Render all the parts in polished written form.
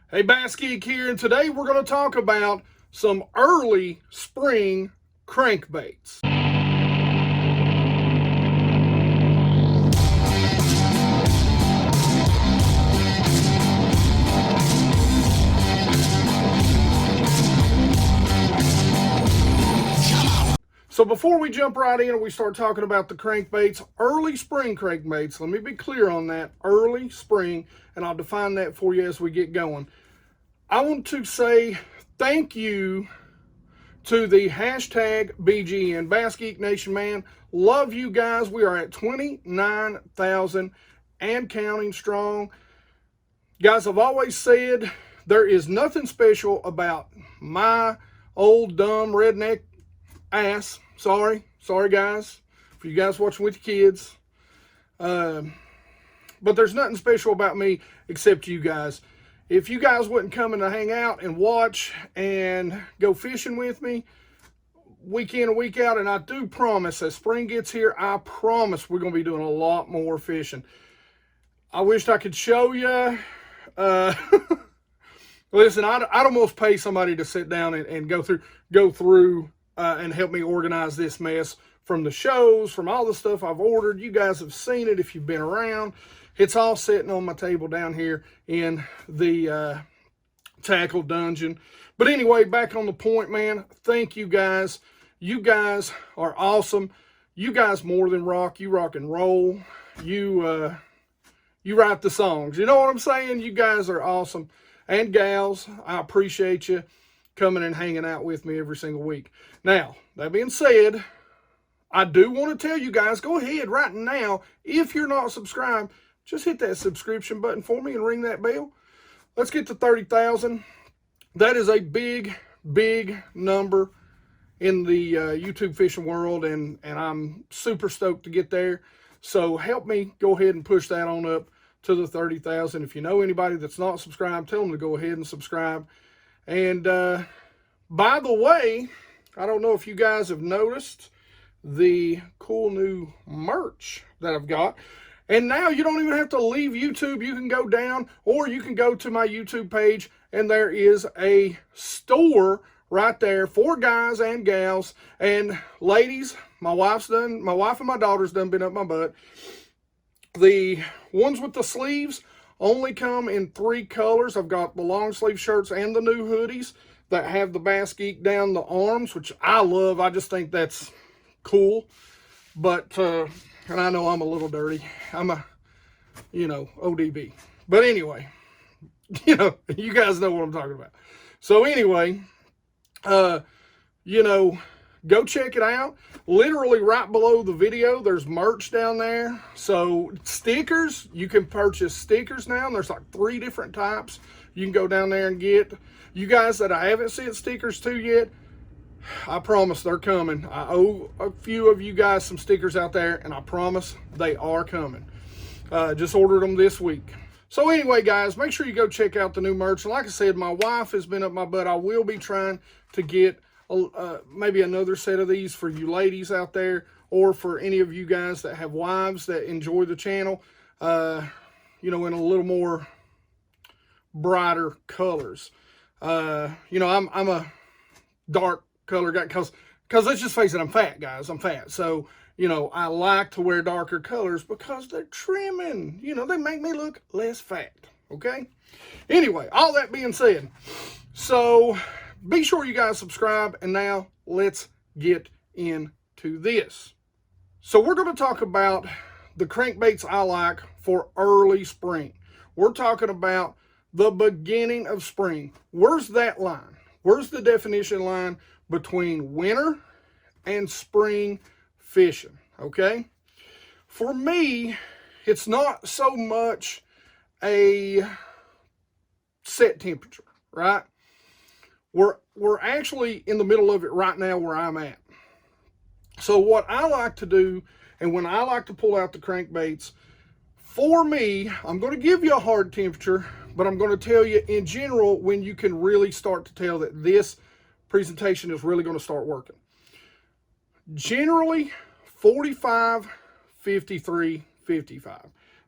Hey, BassGeek here, and today we're going to talk about some early spring crankbaits. So before we jump right in and we start talking about the crankbaits, early spring crankbaits, let me be clear on that, early spring, and I'll define that for you as we get going. I want to say thank you to the hashtag BGN, BassGeek Nation, man. Love you guys. We are at 29,000 and counting strong. Guys, I've always said there is nothing special about my old dumb redneck ass. Sorry guys, for you guys watching with your kids. But there's nothing special about me except you guys. If you guys wouldn't come in to hang out and watch and go fishing with me week in and week out, and I do promise as spring gets here, I promise we're going to be doing a lot more fishing. I wished I could show you. Listen, I'd almost pay somebody to sit down and go through and help me organize this mess from the shows, from all the stuff I've ordered. You guys have seen it if you've been around. It's all sitting on my table down here in the tackle dungeon. But anyway, back on the point, man. Thank you guys. You guys are awesome. You guys more than rock. You rock and roll. You write the songs. You know what I'm saying? You guys are awesome. And gals, I appreciate you coming and hanging out with me every single week. Now, that being said, I do want to tell you guys, go ahead right now, if you're not subscribed, just hit that subscription button for me and ring that bell. Let's get to 30,000. That is a big, big number in the YouTube fishing world, and I'm super stoked to get there. So help me go ahead and push that on up to the 30,000. If you know anybody that's not subscribed, tell them to go ahead and subscribe. And by the way, I don't know if you guys have noticed the cool new merch that I've got. And now you don't even have to leave YouTube. You can go down, or you can go to my YouTube page, and there is a store right there for guys and gals. And ladies, my wife and my daughter's done been up my butt. The ones with the sleeves only come in 3 colors. I've got the long sleeve shirts and the new hoodies that have the BassGeek down the arms, which I love. I just think that's cool. But, and I know I'm a little dirty. I'm a, ODB. But anyway, you guys know what I'm talking about. So anyway, go check it out. Literally right below the video, there's merch down there. So stickers, you can purchase stickers now. And there's like 3 different types you can go down there and get. You guys that I haven't sent stickers to yet, I promise they're coming. I owe a few of you guys some stickers out there, and I promise they are coming. Just ordered them this week. So anyway, guys, make sure you go check out the new merch. And like I said, my wife has been up my butt. I will be trying to get maybe another set of these for you ladies out there, or for any of you guys that have wives that enjoy the channel, in a little more brighter colors. I'm a dark color guy because let's just face it, I'm fat, guys. I'm fat. So, I like to wear darker colors because they're trimming. They make me look less fat. Okay? Anyway, all that being said, so be sure you guys subscribe, and now let's get into this. So we're going to talk about the crankbaits I like for early spring. We're talking about the beginning of spring. Where's that line? Where's the definition line between winter and spring fishing? Okay? For me, it's not so much a set temperature, right? We're actually in the middle of it right now where I'm at. So what I like to do, and when I like to pull out the crankbaits, for me, I'm going to give you a hard temperature, but I'm going to tell you in general when you can really start to tell that this presentation is really going to start working. Generally, 45, 53, 55.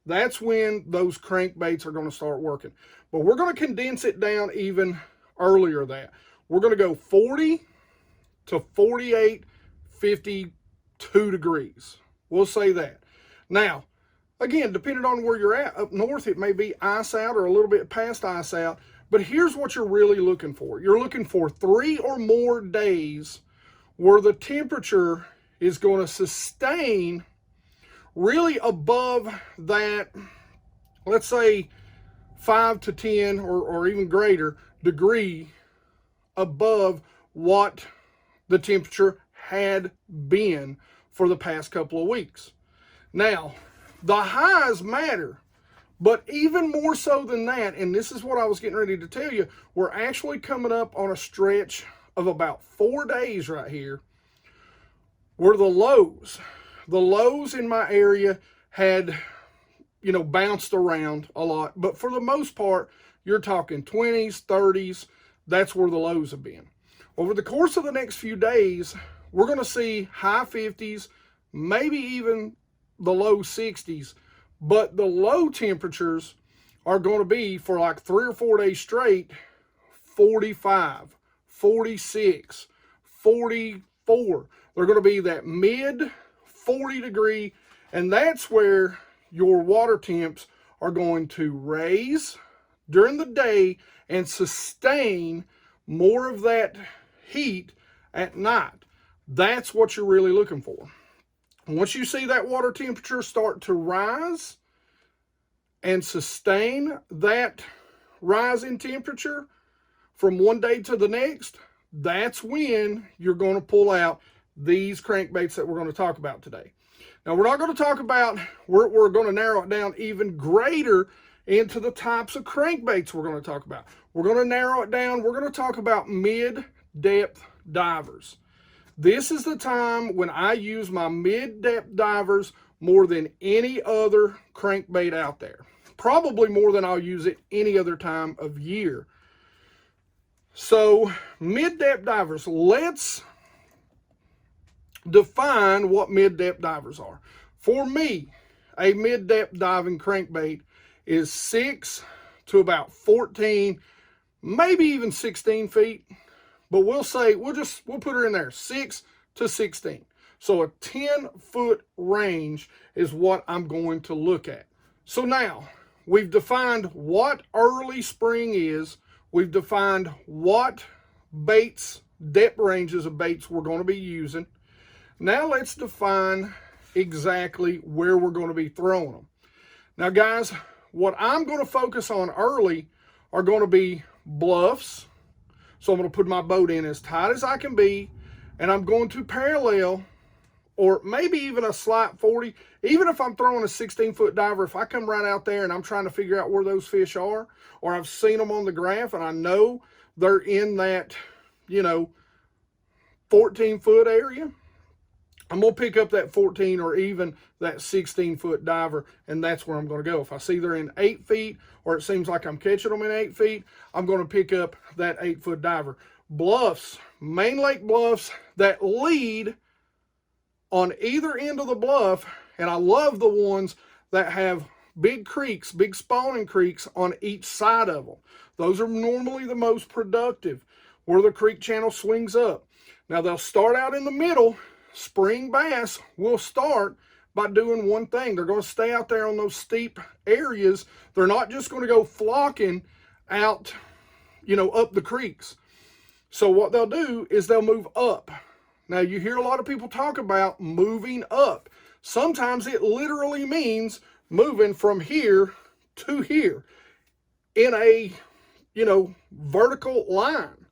That's when those crankbaits are going to start working. but we're going to condense it down even earlier than that. We're going to go 40 to 48, 52 degrees. We'll say that. Now, again, depending on where you're at, up north, it may be ice out or a little bit past ice out. But here's what you're really looking for. You're looking for 3 or more days where the temperature is going to sustain really above that, let's say 5 to 10 or even greater degree above what the temperature had been for the past couple of weeks. Now, the highs matter, but even more so than that, and this is what I was getting ready to tell you, we're actually coming up on a stretch of about 4 days right here where the lows in my area had, you know, bounced around a lot, but for the most part, you're talking 20s, 30s, that's where the lows have been. Over the course of the next few days, we're going to see high 50s, maybe even the low 60s, but the low temperatures are going to be, for like 3 or 4 days straight, 45, 46, 44. They're going to be that mid 40 degree, and that's where your water temps are going to raise during the day and sustain more of that heat at night. That's what you're really looking for. Once you see that water temperature start to rise and sustain that rise in temperature from one day to the next, that's when you're going to pull out these crankbaits that we're going to talk about today. Now, we're not going to talk about, we're going to narrow it down even greater into the types of crankbaits we're going to talk about. We're going to narrow it down. We're going to talk about mid-depth divers. This is the time when I use my mid-depth divers more than any other crankbait out there. Probably more than I'll use it any other time of year. So, mid-depth divers, let's define what mid-depth divers are. For me, a mid-depth diving crankbait is 6 to about 14, maybe even 16 feet. But we'll say, we'll put her in there, 6 to 16. So a 10-foot range is what I'm going to look at. So now, we've defined what early spring is. We've defined what baits, depth ranges of baits we're going to be using. Now let's define exactly where we're going to be throwing them. Now guys, what I'm going to focus on early are going to be bluffs. So I'm going to put my boat in as tight as I can be, and I'm going to parallel, or maybe even a slight 40. Even if I'm throwing a 16-foot diver, if I come right out there and I'm trying to figure out where those fish are, or I've seen them on the graph and I know they're in that, you know, 14-foot area, I'm going to pick up that 14 or even that 16-foot diver, and that's where I'm going to go. If I see they're in 8 feet, or it seems like I'm catching them in 8 feet, I'm going to pick up that 8-foot diver. Bluffs, main lake bluffs that lead on either end of the bluff, and I love the ones that have big creeks, big spawning creeks on each side of them. Those are normally the most productive, where the creek channel swings up. Now, they'll start out in the middle. Spring bass will start by doing one thing. They're going to stay out there on those steep areas. They're not just going to go flocking out, you know, up the creeks. So what they'll do is they'll move up. Now, you hear a lot of people talk about moving up. Sometimes it literally means moving from here to here in a, you know, vertical line.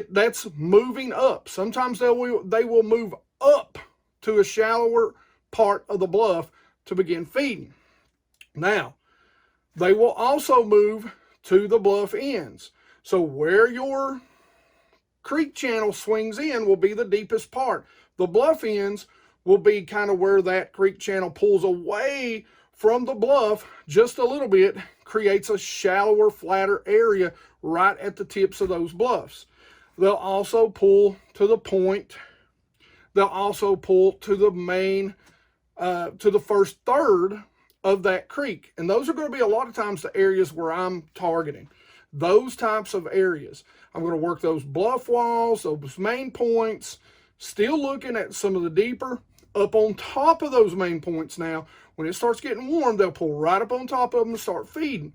That's moving up. Sometimes they will move up to a shallower part of the bluff to begin feeding. Now, they will also move to the bluff ends. So where your creek channel swings in will be the deepest part. The bluff ends will be kind of where that creek channel pulls away from the bluff just a little bit, creates a shallower, flatter area right at the tips of those bluffs. They'll also pull to the point. They'll also pull to the main, to the first third of that creek. And those are going to be a lot of times the areas where I'm targeting. Those types of areas. I'm going to work those bluff walls, those main points, still looking at some of the deeper. Up on top of those main points now, when it starts getting warm, they'll pull right up on top of them and start feeding.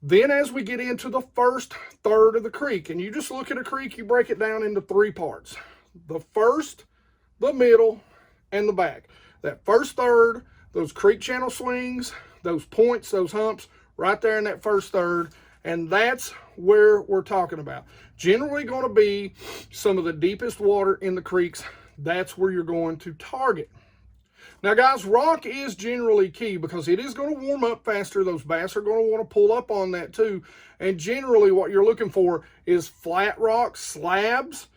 Then as we get into the first third of the creek, and you just look at a creek, you break it down into 3 parts. The first, the middle, and the back. That first third, those creek channel swings, those points, those humps, right there in that first third, and that's where we're talking about. Generally going to be some of the deepest water in the creeks. That's where you're going to target. Now, guys, rock is generally key because it is going to warm up faster. Those bass are going to want to pull up on that too. And generally what you're looking for is flat rock, slabs.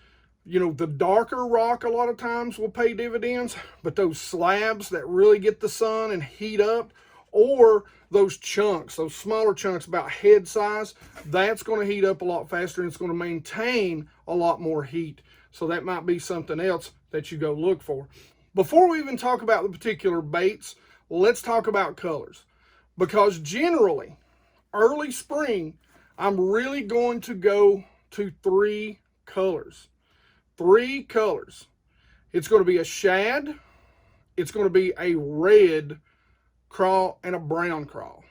You know, the darker rock a lot of times will pay dividends, but those slabs that really get the sun and heat up, or those chunks, those smaller chunks about head size, that's going to heat up a lot faster and it's going to maintain a lot more heat. So that might be something else that you go look for. Before we even talk about the particular baits, let's talk about colors. Because generally, early spring, I'm really going to go to 3 colors. 3 colors. It's going to be a shad, it's going to be a red crawl, and a brown crawl.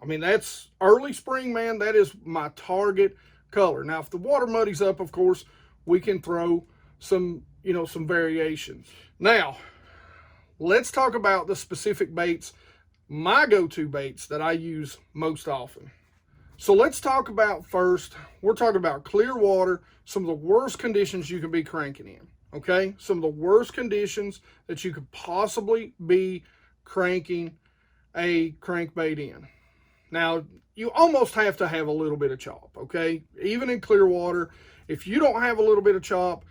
I mean, that's early spring, man. That is my target color. Now, if the water muddies up, of course, we can throw some, you know, some variations. Now, let's talk about the specific baits, my go-to baits that I use most often. So let's talk about first, we're talking about clear water, some of the worst conditions you can be cranking in, okay? Some of the worst conditions that you could possibly be cranking a crankbait in. Now, you almost have to have a little bit of chop, okay? Even in clear water, if you don't have a little bit of chop,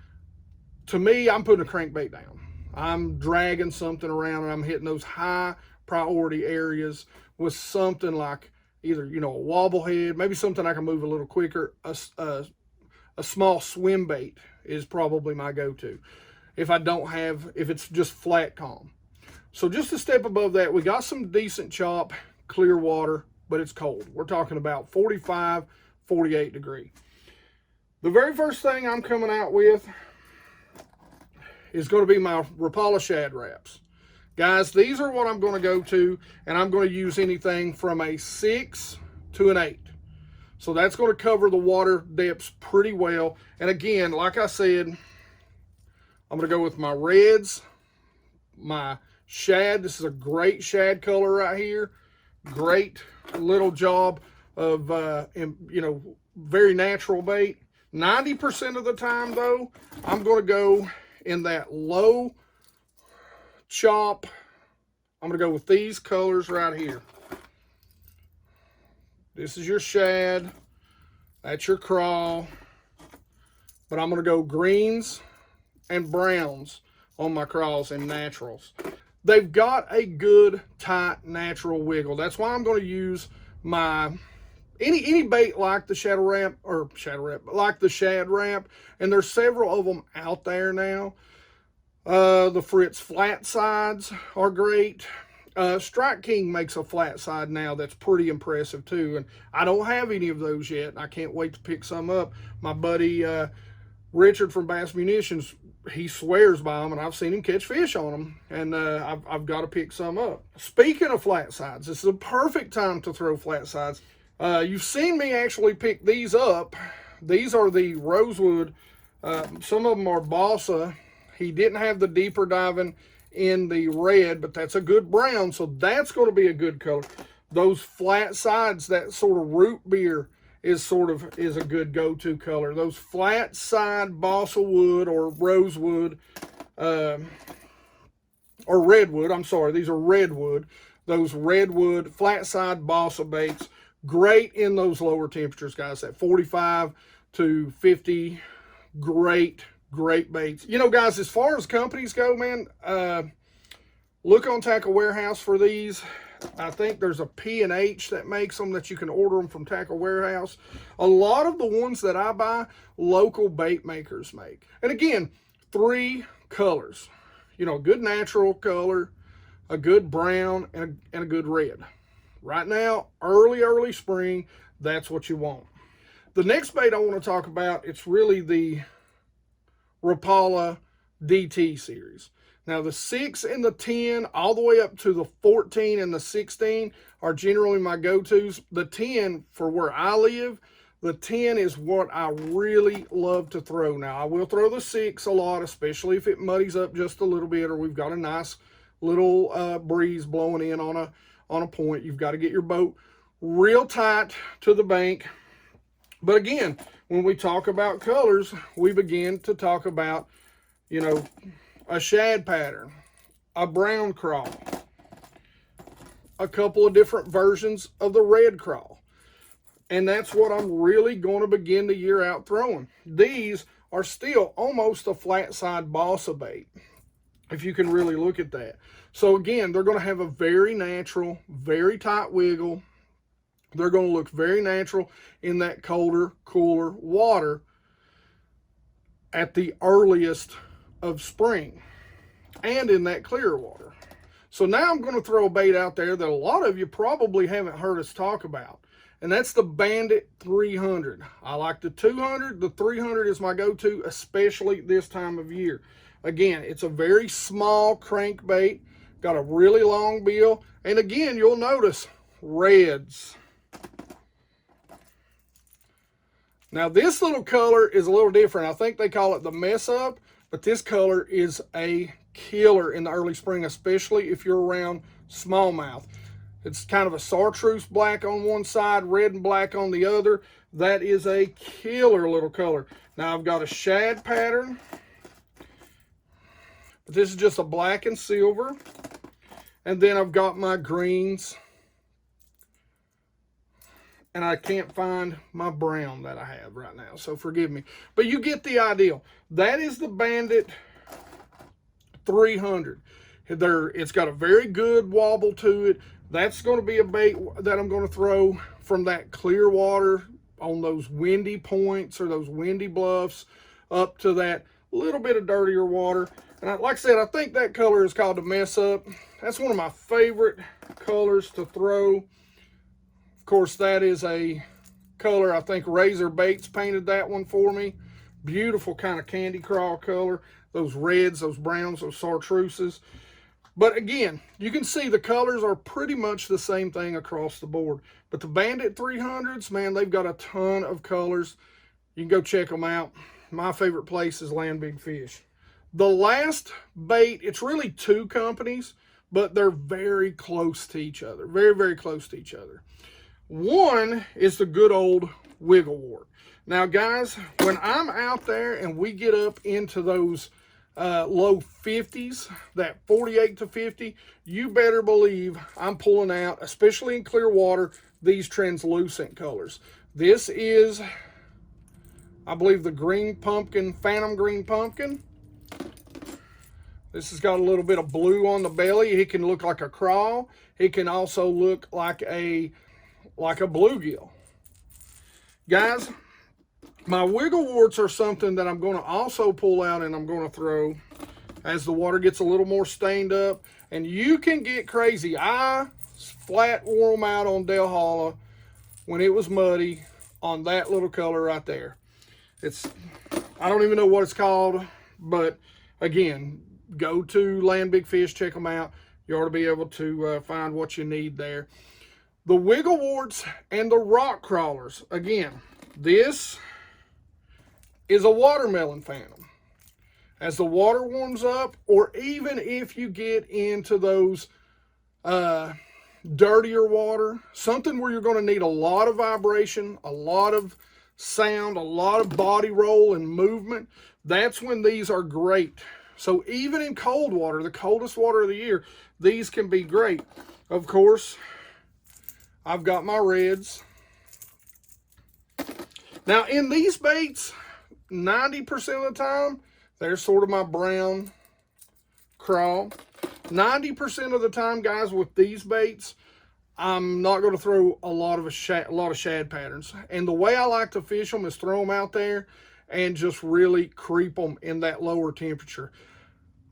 to me, I'm putting a crankbait down. I'm dragging something around and I'm hitting those high priority areas with something like either, you know, a wobble head, maybe something I can move a little quicker. A small swim bait is probably my go-to if it's just flat calm. So just a step above that, we got some decent chop, clear water, but it's cold. We're talking about 45, 48 degree. The very first thing I'm coming out with is going to be my Rapala Shad Raps. Guys, these are what I'm going to go to, and I'm going to use anything from a 6 to an 8. So that's going to cover the water depths pretty well. And again, like I said, I'm going to go with my reds, my shad. This is a great shad color right here. Great little job of, you know, very natural bait. 90% of the time, though, I'm going to go in that low chop. I'm going to go with these colors right here. This is your shad. That's your crawl. But I'm going to go greens and browns on my crawls and naturals. They've got a good, tight, natural wiggle. That's why I'm going to use my any bait like the like the Shad Rap, and there's several of them out there now. The Fritz Flatsides are great. Strike King makes a flat side now that's pretty impressive too, and I don't have any of those yet. I can't wait to pick some up. My buddy Richard from Bass Munitions, he swears by them, and I've seen him catch fish on them, and I've got to pick some up. Speaking of flat sides, this is a perfect time to throw flat sides. You've seen me actually pick these up. These are the rosewood. Some of them are balsa. He didn't have the deeper diving in the red, but that's a good brown, so that's going to be a good color. Those flat sides, that sort of root beer is a good go-to color. Those flat side balsa wood or rosewood, or redwood, I'm sorry, these are redwood. Those redwood flat side balsa baits, great in those lower temperatures, guys. At 45 to 50, great baits. You know, guys, as far as companies go, man, look on Tackle Warehouse for these. I think there's a P&H that makes them, that you can order them from Tackle Warehouse. A lot of the ones that I buy, local bait makers make. And again, 3 colors. You know, good natural color, a good brown, and a good red. Right now, early spring, that's what you want. The next bait I want to talk about, it's really the Rapala DT Series. Now the 6 and the 10, all the way up to the 14 and the 16 are generally my go-tos. The 10, for where I live, the 10 is what I really love to throw. Now I will throw the 6 a lot, especially if it muddies up just a little bit, or we've got a nice little breeze blowing in on a point. You've got to get your boat real tight to the bank. But again, when we talk about colors, we begin to talk about, you know, a shad pattern, a brown crawl, a couple of different versions of the red crawl. And that's what I'm really going to begin the year out throwing. These are still almost a flat side balsa bait, if you can really look at that. So again, they're going to have a very natural, very tight wiggle. They're going to look very natural in that colder, cooler water at the earliest of spring, and in that clear water. So now I'm going to throw a bait out there that a lot of you probably haven't heard us talk about, and that's the Bandit 300. I like the 200. The 300 is my go-to, especially this time of year. Again, it's a very small crankbait, got a really long bill, and again, you'll notice reds. Now this little color is a little different. I think they call it the mess up, but this color is a killer in the early spring, especially if you're around smallmouth. It's kind of a chartreuse black on one side, red and black on the other. That is a killer little color. Now I've got a shad pattern, but this is just a black and silver. And then I've got my greens, and I can't find my brown that I have right now, so forgive me. But you get the idea. That is the Bandit 300. It's got a very good wobble to it. That's going to be a bait that I'm going to throw from that clear water on those windy points or those windy bluffs up to that little bit of dirtier water. And like I said, I think that color is called the mess up. That's one of my favorite colors to throw. Of course, that is a color, I think Razor Baits painted that one for me. Beautiful kind of candy crawl color. Those reds, those browns, those chartreuses. But again, you can see the colors are pretty much the same thing across the board. But the Bandit 300s, man, they've got a ton of colors. You can go check them out. My favorite place is Land Big Fish. The last bait, it's really two companies, but they're very close to each other. Very, very close to each other. One is the good old Wiggle Wort. Now, guys, when I'm out there and we get up into those low 50s, that 48 to 50, you better believe I'm pulling out, especially in clear water, these translucent colors. This is, I believe, the green pumpkin, phantom green pumpkin. This has got a little bit of blue on the belly. It can look like a crawl. It can also look like a bluegill. Guys, my Wiggle Worts are something that I'm going to also pull out and I'm going to throw as the water gets a little more stained up. And you can get crazy. I flat wore them out on Del Holla when it was muddy on that little color right there. I don't even know what it's called, but again, go to Land Big Fish, check them out. You ought to be able to find what you need there. The Wiggle Worts and the rock crawlers. Again, this is a watermelon phantom. As the water warms up, or even if you get into those dirtier water, something where you're going to need a lot of vibration, a lot of sound, a lot of body roll and movement, that's when these are great. So even in cold water, the coldest water of the year, these can be great. Of course, I've got my reds. Now in these baits, 90% of the time, they're sort of my brown crawl. 90% of the time, guys, with these baits, I'm not going to throw a lot of shad patterns. And the way I like to fish them is throw them out there and just really creep them in that lower temperature.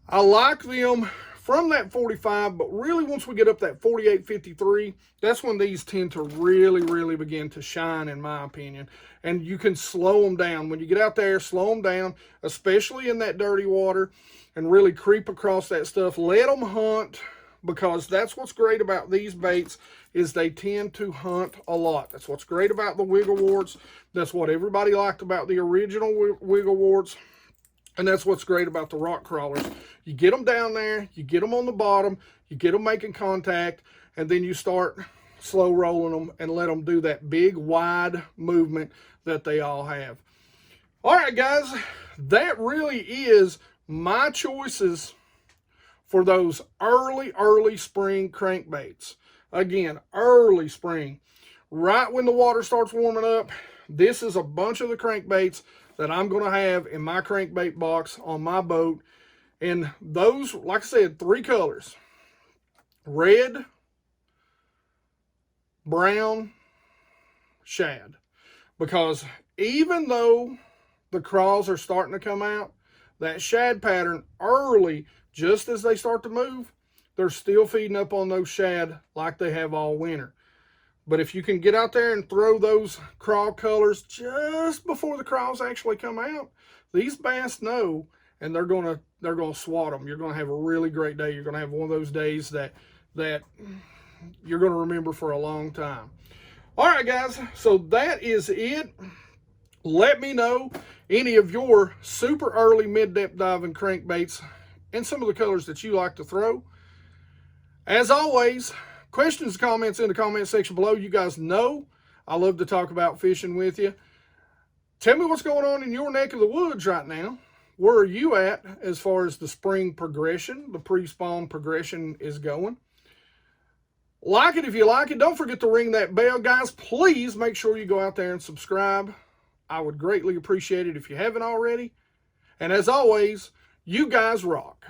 I like them from that 45, but really once we get up that 48, 53, that's when these tend to really begin to shine, in my opinion. And you can slow them down. When you get out there, slow them down, especially in that dirty water, and really creep across that stuff. Let them hunt, because that's what's great about these baits, is they tend to hunt a lot. That's what's great about the wiggle warts. That's what everybody liked about the original wiggle warts. And that's what's great about the rock crawlers. You get them down there, you get them on the bottom, you get them making contact, and then you start slow rolling them and let them do that big, wide movement that they all have. All right, guys, that really is my choices for those early spring crankbaits. Again, early spring, right when the water starts warming up. This is a bunch of the crankbaits that I'm going to have in my crankbait box on my boat. And those, like I said, 3 colors: red, brown, shad. Because even though the crawls are starting to come out, that shad pattern early, just as they start to move, they're still feeding up on those shad like they have all winter. But if you can get out there and throw those crawl colors just before the crawls actually come out, these bass know, and they're gonna swat them. You're gonna have a really great day. You're gonna have one of those days that you're gonna remember for a long time. All right, guys, so that is it. Let me know any of your super early mid-depth diving crankbaits and some of the colors that you like to throw. As always, questions, comments in the comment section below. You guys know I love to talk about fishing with you. Tell me what's going on in your neck of the woods right now. Where are you at as far as the spring progression, the pre-spawn progression is going? Like it if you like it. Don't forget to ring that bell. Guys, please make sure you go out there and subscribe. I would greatly appreciate it if you haven't already. And as always, you guys rock.